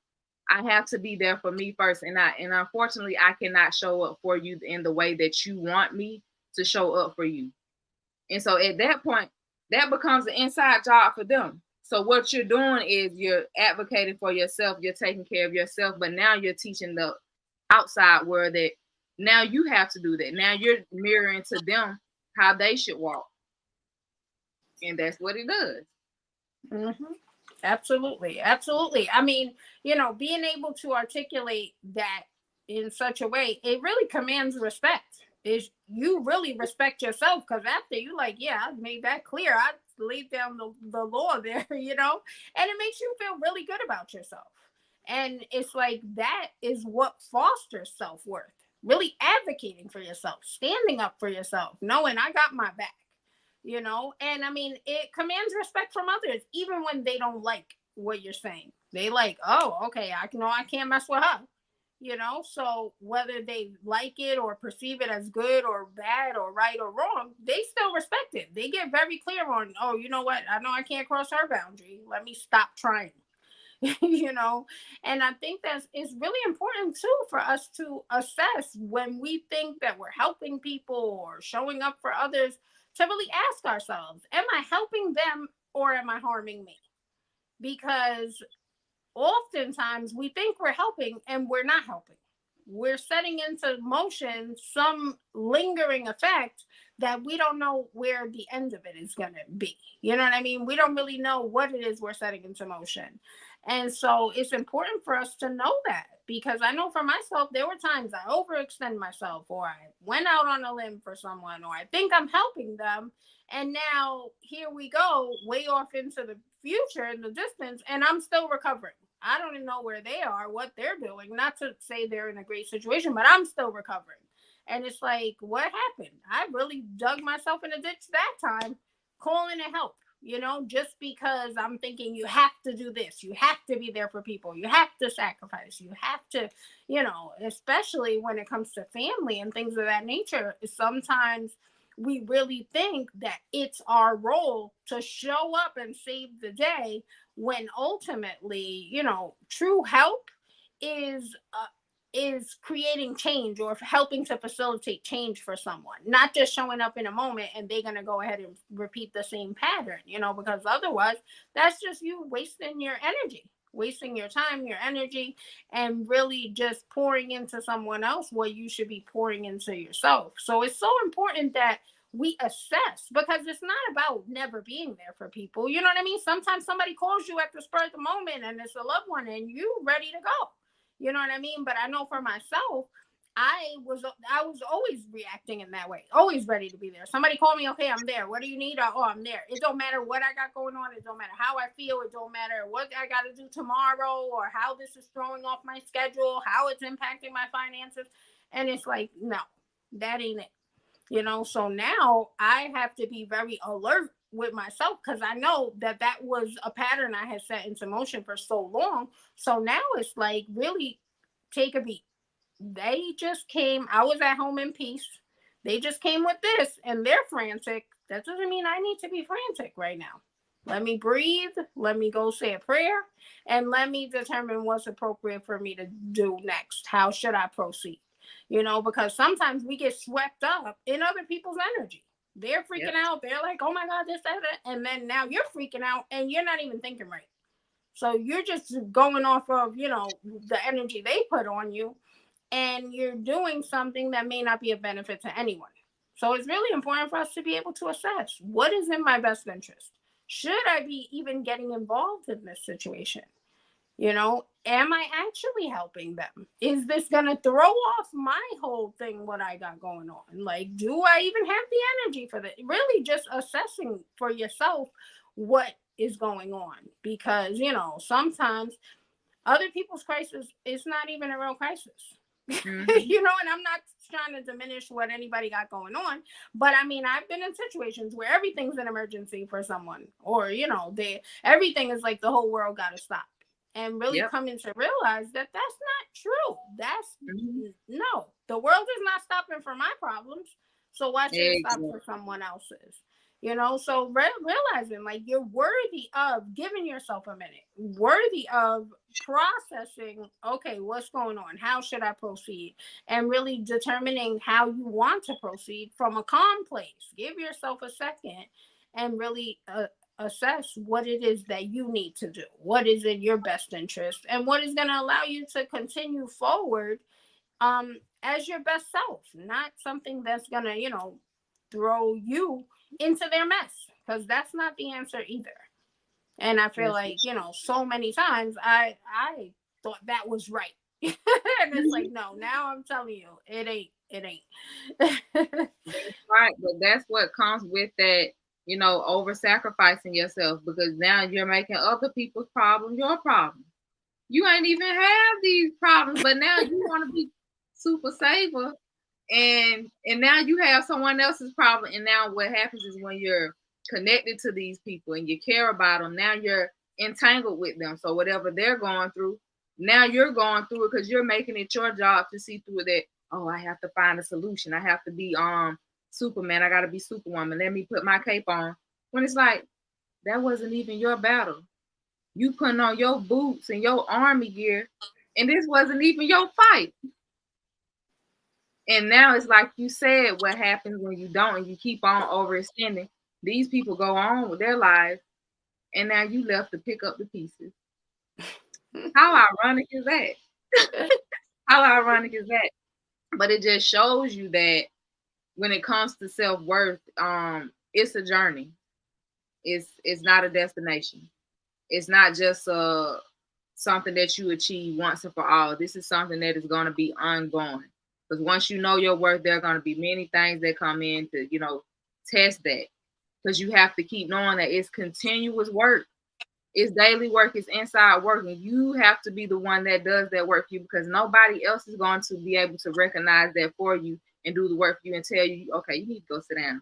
I have to be there for me first. And unfortunately, I cannot show up for you in the way that you want me to show up for you. And so at that point, that becomes an inside job for them. So what you're doing is you're advocating for yourself, you're taking care of yourself, but now you're teaching the outside world that now you have to do that. Now you're mirroring to them how they should walk. And that's what it does. Mm-hmm. Absolutely. Absolutely. I mean, being able to articulate that in such a way, it really commands respect. Is you really respect yourself, because after you like, yeah, I made that clear. I laid down the law there, and it makes you feel really good about yourself. And it's like that is what fosters self-worth. Really advocating for yourself, standing up for yourself, knowing I got my back. And I mean, it commands respect from others, even when they don't like what you're saying. They like, oh, okay, I can't mess with her. So whether they like it or perceive it as good or bad or right or wrong, they still respect it. They get very clear on, oh, you know what, I know I can't cross her boundary, let me stop trying. And I think that it's really important too for us to assess when we think that we're helping people or showing up for others, to really ask ourselves, am I helping them or am I harming me? Because oftentimes we think we're helping and we're not helping. We're setting into motion some lingering effect that we don't know where the end of it is going to be. You know what I mean? We don't really know what it is we're setting into motion. And so it's important for us to know that, because I know for myself, there were times I overextend myself, or I went out on a limb for someone, or I think I'm helping them. And now here we go, way off into the future, in the distance, and I'm still recovering. I don't even know where they are, what they're doing. Not to say they're in a great situation, but I'm still recovering. And it's like, what happened? I really dug myself in a ditch that time, calling it help, just because I'm thinking you have to do this. You have to be there for people. You have to sacrifice. You have to, especially when it comes to family and things of that nature. Sometimes we really think that it's our role to show up and save the day, when ultimately, true help is creating change or helping to facilitate change for someone, not just showing up in a moment and they're going to go ahead and repeat the same pattern, because otherwise that's just you wasting your energy, wasting your time, your energy, and really just pouring into someone else what you should be pouring into yourself. So it's so important that we assess, because it's not about never being there for people. You know what I mean? Sometimes somebody calls you at the spur of the moment and it's a loved one and you ready to go. You know what I mean? But I know for myself, I was always reacting in that way, always ready to be there. Somebody called me, okay, I'm there. What do you need? Oh, I'm there. It don't matter what I got going on. It don't matter how I feel. It don't matter what I got to do tomorrow or how this is throwing off my schedule, how it's impacting my finances. And it's like, no, that ain't it. So now I have to be very alert with myself, because I know that was a pattern I had set into motion for so long. So now it's like, really take a beat. They just came. I was at home in peace. They just came with this and they're frantic. That doesn't mean I need to be frantic right now. Let me breathe. Let me go say a prayer and let me determine what's appropriate for me to do next. How should I proceed? Because sometimes we get swept up in other people's energy. They're freaking out. They're like, oh my God, this, that. And then now you're freaking out and you're not even thinking right. So you're just going off of, the energy they put on you, and you're doing something that may not be of benefit to anyone. So it's really important for us to be able to assess what is in my best interest. Should I be even getting involved in this situation? Am I actually helping them? Is this going to throw off my whole thing, what I got going on? Like, do I even have the energy for that? Really just assessing for yourself what is going on, because, sometimes other people's crisis is not even a real crisis. Mm-hmm. And I'm not trying to diminish what anybody got going on, but I mean, I've been in situations where everything's an emergency for someone, or everything is like the whole world got to stop, and really coming to realize that that's not true. That's no, the world is not stopping for my problems, so why should it stop for someone else's? So realizing like you're worthy of giving yourself a minute, worthy of processing, okay, what's going on? How should I proceed? And really determining how you want to proceed from a calm place. Give yourself a second and really assess what it is that you need to do, what is in your best interest, and what is going to allow you to continue forward as your best self, not something that's going to, throw you into their mess, because that's not the answer either. And I feel like, so many times I thought that was right. And it's like, no, now I'm telling you, it ain't. That's right. But that's what comes with that, over sacrificing yourself, because now you're making other people's problem your problem. You ain't even have these problems, but now you want to be super saver. And now you have someone else's problem. And now what happens is when you're connected to these people and you care about them, now you're entangled with them. So whatever they're going through, now you're going through it because you're making it your job to see through that. Oh, I have to find a solution. I have to be Superman. I got to be Superwoman. Let me put my cape on. When it's like, that wasn't even your battle. You putting on your boots and your army gear, and this wasn't even your fight. And now it's like you said, what happens when you don't and you keep on overextending? These people go on with their lives, and now you left to pick up the pieces. How ironic is that? How ironic is that? But it just shows you that when it comes to self-worth, it's a journey. It's not a destination. It's not just something that you achieve once and for all. This is something that is going to be ongoing. Because once you know your worth, there are going to be many things that come in to, test that. Because you have to keep knowing that it's continuous work. It's daily work. It's inside work. And you have to be the one that does that work for you, because nobody else is going to be able to recognize that for you and do the work for you and tell you, okay, you need to go sit down.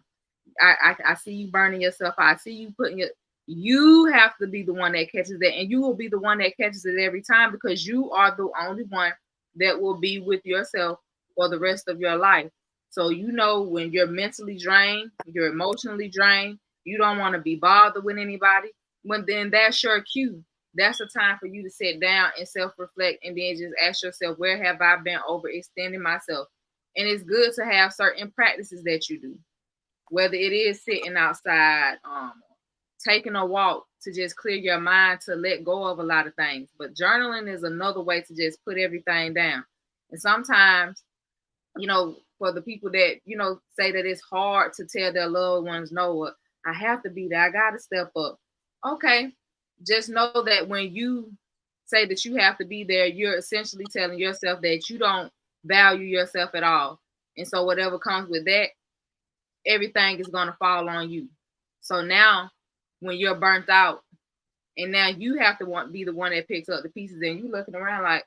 I see you burning yourself. I see you putting you have to be the one that catches that, and you will be the one that catches it every time, because you are the only one that will be with yourself for the rest of your life. So when you're mentally drained, you're emotionally drained, you don't want to be bothered with anybody, but then that's your cue. That's a time for you to sit down and self-reflect, and then just ask yourself, where have I been overextending myself? And it's good to have certain practices that you do, whether it is sitting outside, taking a walk to just clear your mind, to let go of a lot of things. But journaling is another way to just put everything down. And sometimes, for the people that, say that it's hard to tell their loved ones, no, I have to be there. I got to step up. Okay. Just know that when you say that you have to be there, you're essentially telling yourself that you don't value yourself at all. And so whatever comes with that, everything is going to fall on you. So now when you're burnt out, and now you have to be the one that picks up the pieces, and you looking around like,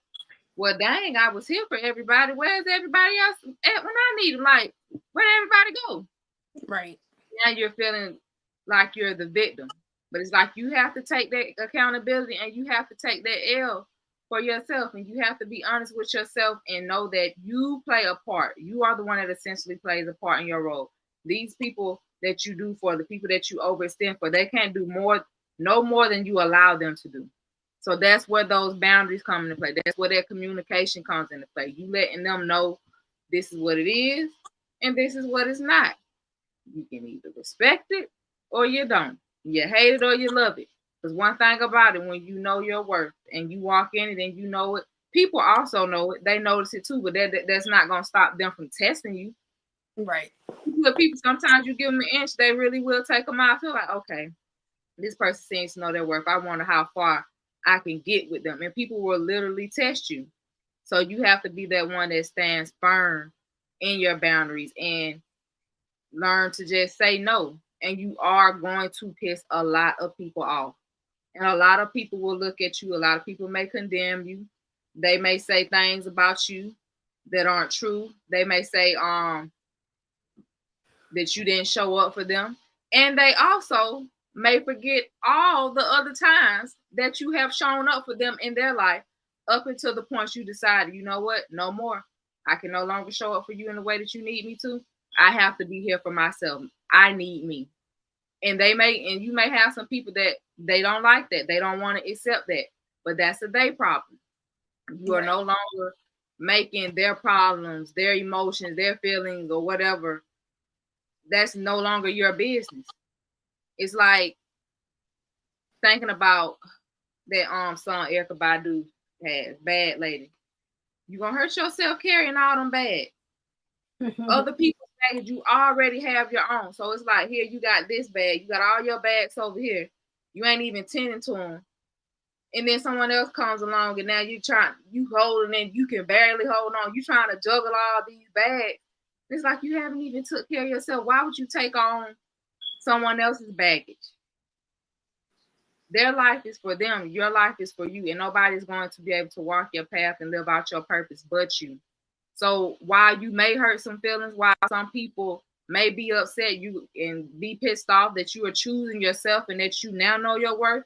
well, dang, I was here for everybody. Where's everybody else at when I need them? Like, where'd everybody go? Right. Now you're feeling like you're the victim. But it's like you have to take that accountability, and you have to take that L for yourself, and you have to be honest with yourself and know that you play a part. You are the one that essentially plays a part in your role. These people that you do for, the people that you overextend for, they can't do more, no more than you allow them to do. So that's where those boundaries come into play. That's where that communication comes into play. You letting them know this is what it is and this is what it's not. You can either respect it or you don't. You hate it or you love it. Because one thing about it, when you know your worth and you walk in it and you know it, people also know it. They notice it too, but that's not going to stop them from testing you. Right. People, sometimes you give them an inch, they really will take them out. I feel like, okay, this person seems to know their worth. I wonder how far I can get with them. And people will literally test you. So you have to be that one that stands firm in your boundaries and learn to just say no. And you are going to piss a lot of people off. And a lot of people will look at you. A lot of people may condemn you. They may say things about you that aren't true. They may say that you didn't show up for them. And they also may forget all the other times that you have shown up for them in their life up until the point you decided, you know what, no more. I can no longer show up for you in the way that you need me to. I have to be here for myself. I need me. And you may have some people that they don't like that. They don't want to accept that. But that's a they problem. You are no longer making their problems, their emotions, their feelings, or whatever. That's no longer your business. It's like thinking about that song Erykah Badu has, Bad Lady. You gonna hurt yourself carrying all them bags. Other people's bags, you already have your own. So it's like, here, you got this bag. You got all your bags over here. You ain't even tending to them. And then someone else comes along and now you holding and you can barely hold on. You trying to juggle all these bags. It's like you haven't even took care of yourself. Why would you take on someone else's baggage? Their life is for them. Your life is for you. And nobody's going to be able to walk your path and live out your purpose but you. So while you may hurt some feelings, while some people may be upset you and be pissed off that you are choosing yourself and that you now know your worth,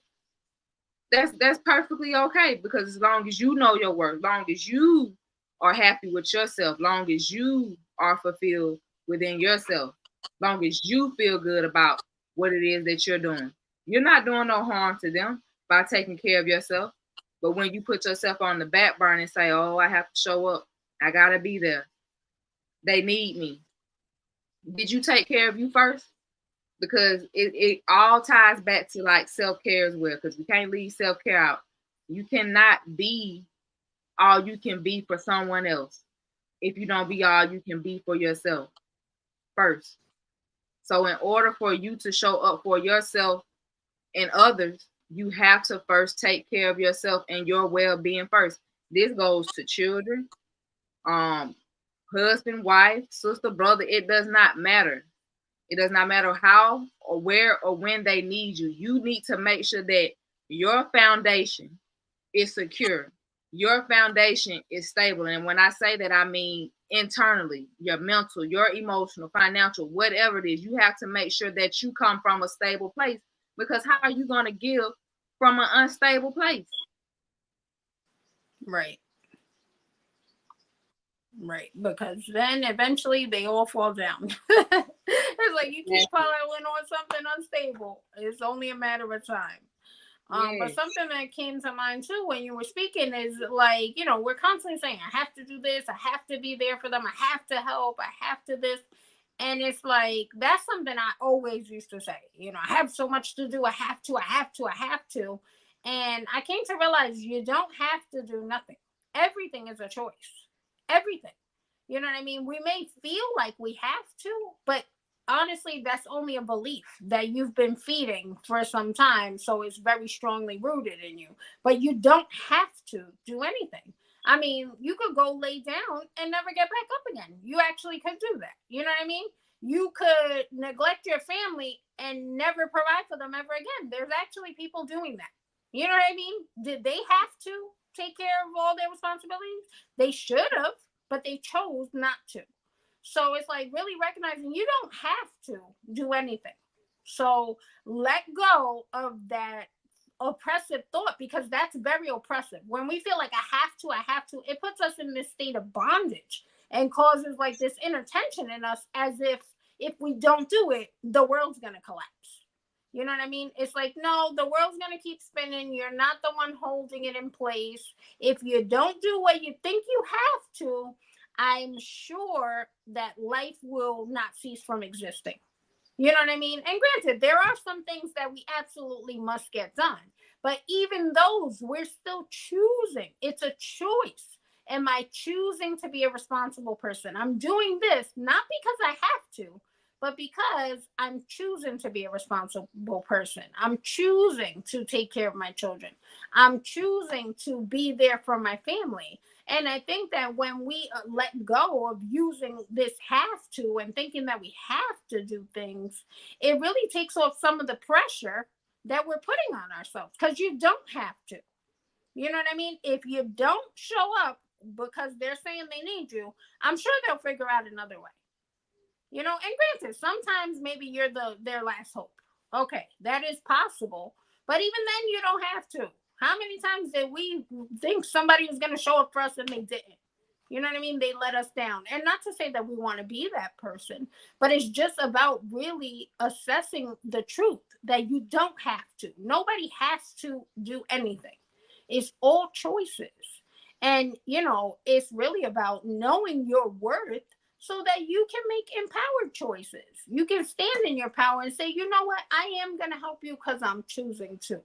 that's perfectly okay, because as long as you know your worth, long as you are happy with yourself, long as you are fulfilled within yourself, long as you feel good about what it is that you're doing, you're not doing no harm to them by taking care of yourself. But when you put yourself on the back burner and say, oh, I have to show up, I gotta be there, they need me. Did you take care of you first? Because it all ties back to like self-care as well, because we can't leave self-care out. You cannot be all you can be for someone else if you don't be all you can be for yourself first. So in order for you to show up for yourself and others, you have to first take care of yourself and your well-being first. This goes to children, husband, wife, sister, brother. It does not matter. It does not matter how or where or when they need you. You need to make sure that your foundation is secure. Your foundation is stable. And when I say that, I mean internally, your mental, your emotional, financial, whatever it is, you have to make sure that you come from a stable place. Because how are you going to give from an unstable place? Right. Right, because then eventually they all fall down. It's like you keep following on something unstable. It's only a matter of time. But something that came to mind too when you were speaking is like, we're constantly saying, I have to do this, I have to be there for them, I have to help, I have to this. And it's like, that's something I always used to say, I have so much to do, I have to, I have to, I have to. And I came to realize you don't have to do nothing. Everything is a choice. Everything. You know what I mean? We may feel like we have to, but honestly, that's only a belief that you've been feeding for some time. So it's very strongly rooted in you. But you don't have to do anything. I mean, you could go lay down and never get back up again. You actually could do that. You know what I mean? You could neglect your family and never provide for them ever again. There's actually people doing that. You know what I mean? Did they have to take care of all their responsibilities? They should have, but they chose not to. So it's like really recognizing you don't have to do anything. So let go of that oppressive thought, because that's very oppressive. When we feel like I have to, it puts us in this state of bondage and causes like this inner tension in us, as if we don't do it, the world's going to collapse. You know what I mean? It's like, no, the world's going to keep spinning. You're not the one holding it in place. If you don't do what you think you have to, I'm sure that life will not cease from existing. You know what I mean? And granted, there are some things that we absolutely must get done. But even those, we're still choosing. It's a choice. Am I choosing to be a responsible person? I'm doing this not because I have to, but because I'm choosing to be a responsible person. I'm choosing to take care of my children. I'm choosing to be there for my family. And I think that when we let go of using this have to and thinking that we have to do things, it really takes off some of the pressure that we're putting on ourselves, because you don't have to. You know what I mean? If you don't show up because they're saying they need you, I'm sure they'll figure out another way. You know, and granted, sometimes maybe you're their last hope. Okay, that is possible. But even then, you don't have to. How many times did we think somebody was going to show up for us and they didn't? You know what I mean? They let us down. And not to say that we want to be that person, but it's just about really assessing the truth that you don't have to. Nobody has to do anything. It's all choices. And, you know, it's really about knowing your worth so that you can make empowered choices. You can stand in your power and say, you know what? I am going to help you because I'm choosing to.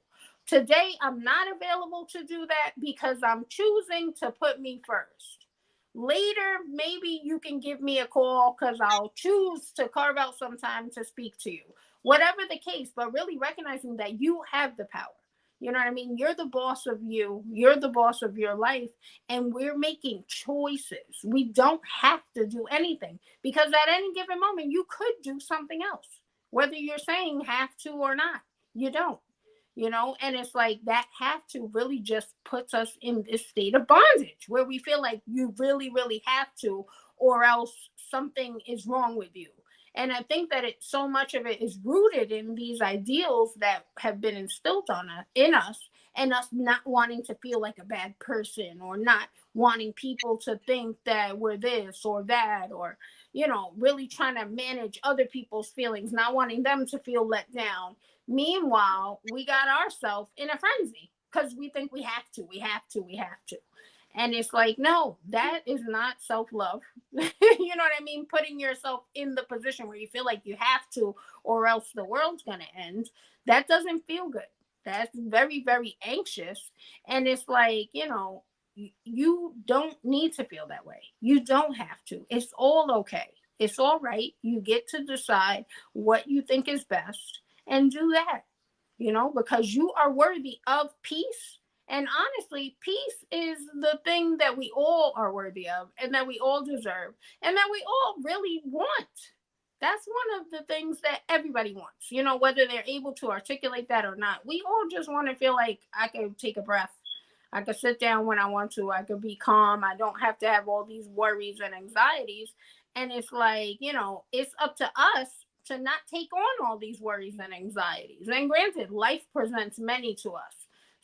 Today, I'm not available to do that because I'm choosing to put me first. Later, maybe you can give me a call because I'll choose to carve out some time to speak to you. Whatever the case, but really recognizing that you have the power. You know what I mean? You're the boss of you. You're the boss of your life. And we're making choices. We don't have to do anything, because at any given moment, you could do something else. Whether you're saying have to or not, you don't. You know, and it's like that have to really just puts us in this state of bondage where we feel like you really, really have to, or else something is wrong with you. And I think that so much of it is rooted in these ideals that have been instilled in us, and us not wanting to feel like a bad person, or not wanting people to think that we're this or that, or, you know, really trying to manage other people's feelings, not wanting them to feel let down. Meanwhile, we got ourselves in a frenzy because we think we have to, we have to, we have to. And it's like, no, that is not self-love. You know what I mean? Putting yourself in the position where you feel like you have to, or else the world's going to end. That doesn't feel good. That's very, very anxious. And it's like, you know, you don't need to feel that way. You don't have to. It's all okay. It's all right. You get to decide what you think is best and do that, you know, because you are worthy of peace. And honestly, peace is the thing that we all are worthy of, and that we all deserve, and that we all really want. That's one of the things that everybody wants, you know, whether they're able to articulate that or not. We all just want to feel like I can take a breath. I could sit down when I want to. I could be calm. I don't have to have all these worries and anxieties. And it's like, you know, it's up to us to not take on all these worries and anxieties. And granted, life presents many to us.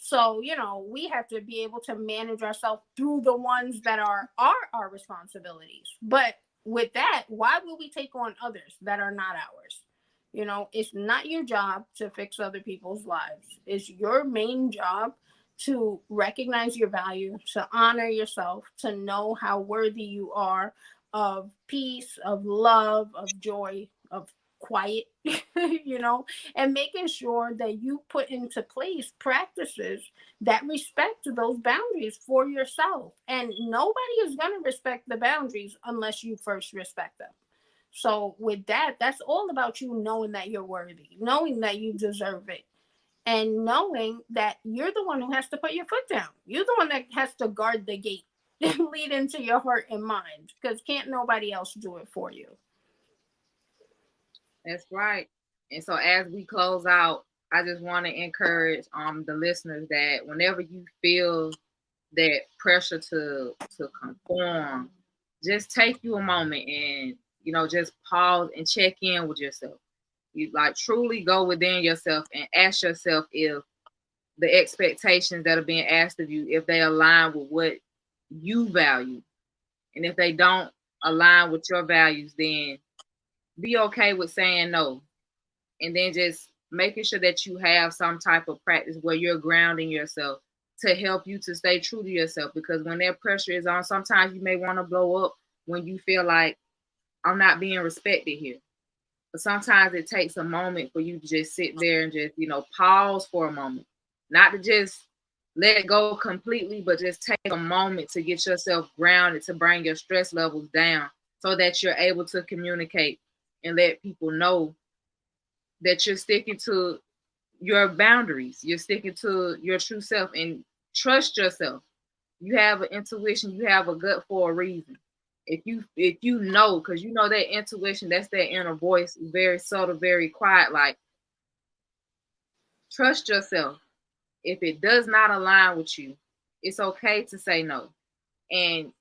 So, you know, we have to be able to manage ourselves through the ones that are our responsibilities. But with that, why will we take on others that are not ours? You know, it's not your job to fix other people's lives. It's your main job to recognize your value, to honor yourself, to know how worthy you are of peace, of love, of joy, of quiet, you know, and making sure that you put into place practices that respect those boundaries for yourself. And nobody is going to respect the boundaries unless you first respect them. So with that, that's all about you knowing that you're worthy, knowing that you deserve it, and knowing that you're the one who has to put your foot down. You're the one that has to guard the gate and lead into your heart and mind, because can't nobody else do it for you. That's right. And so as we close out, I just want to encourage the listeners that whenever you feel that pressure to conform, just take you a moment and, you know, just pause and check in with yourself. You like truly go within yourself and ask yourself if the expectations that are being asked of you, if they align with what you value. And if they don't align with your values, then be okay with saying no. And then just making sure that you have some type of practice where you're grounding yourself to help you to stay true to yourself. Because when that pressure is on, sometimes you may want to blow up when you feel like I'm not being respected here. But sometimes it takes a moment for you to just sit there and just, pause for a moment. Not to just let it go completely, but just take a moment to get yourself grounded, to bring your stress levels down so that you're able to communicate and let people know that you're sticking to your boundaries. You're sticking to your true self and trust yourself. You have an intuition, you have a gut for a reason. If you know, because you know that intuition, that's that inner voice, very subtle, very quiet, like trust yourself. If it does not align with you, it's okay to say no. And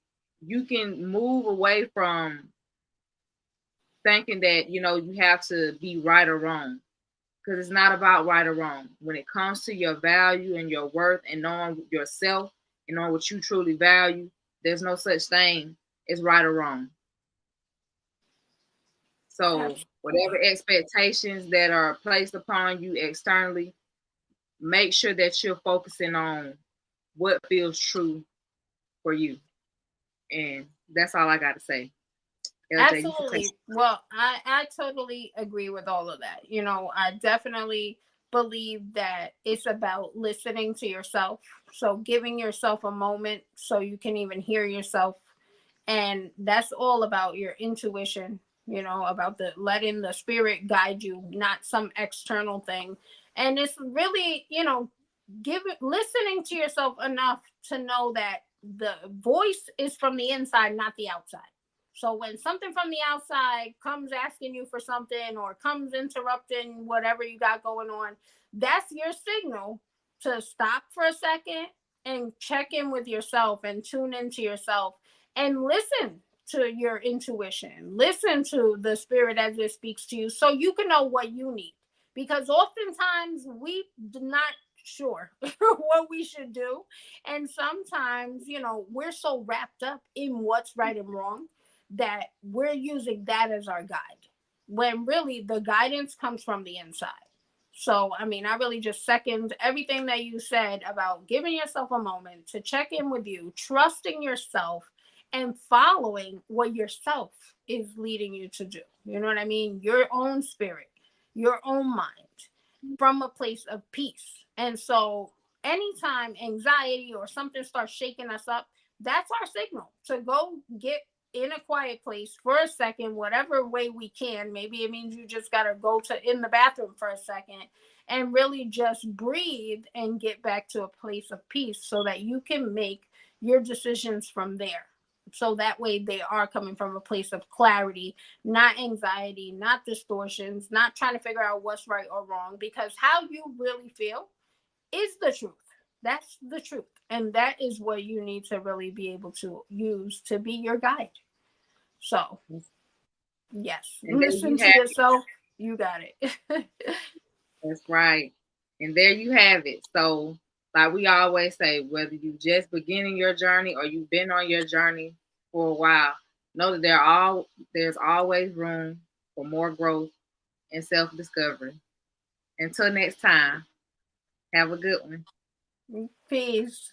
you can move away from thinking that, you have to be right or wrong. Because it's not about right or wrong. When it comes to your value and your worth and knowing yourself and knowing what you truly value, there's no such thing as right or wrong. So whatever expectations that are placed upon you externally, make sure that you're focusing on what feels true for you. And that's all I got to say. LJ, absolutely. Well, I totally agree with all of that. I definitely believe that it's about listening to yourself. So giving yourself a moment so you can even hear yourself. And that's all about your intuition, about the letting the spirit guide you, not some external thing. And it's really, listening to yourself enough to know that the voice is from the inside, not the outside. So when something from the outside comes asking you for something or comes interrupting whatever you got going on, that's your signal to stop for a second and check in with yourself and tune into yourself and listen to your intuition. Listen to the spirit as it speaks to you so you can know what you need. Because oftentimes we do not sure what we should do. And sometimes, we're so wrapped up in what's right and wrong that we're using that as our guide, when really the guidance comes from the inside. So, I really just second everything that you said about giving yourself a moment to check in with you, trusting yourself, and following what yourself is leading you to do. You know what I mean? Your own spirit, your own mind, from a place of peace. And so, anytime anxiety or something starts shaking us up, that's our signal to go get in a quiet place for a second, whatever way we can. Maybe it means you just got to go to in the bathroom for a second and really just breathe and get back to a place of peace so that you can make your decisions from there. So that way they are coming from a place of clarity, not anxiety, not distortions, not trying to figure out what's right or wrong, because how you really feel is the truth. That's the truth. And that is what you need to really be able to use to be your guide. So, yes, listen to yourself. You got it. That's right. And there you have it. So, like we always say, whether you just beginning your journey or you've been on your journey for a while, know that there's always room for more growth and self-discovery. Until next time, have a good one. Peace.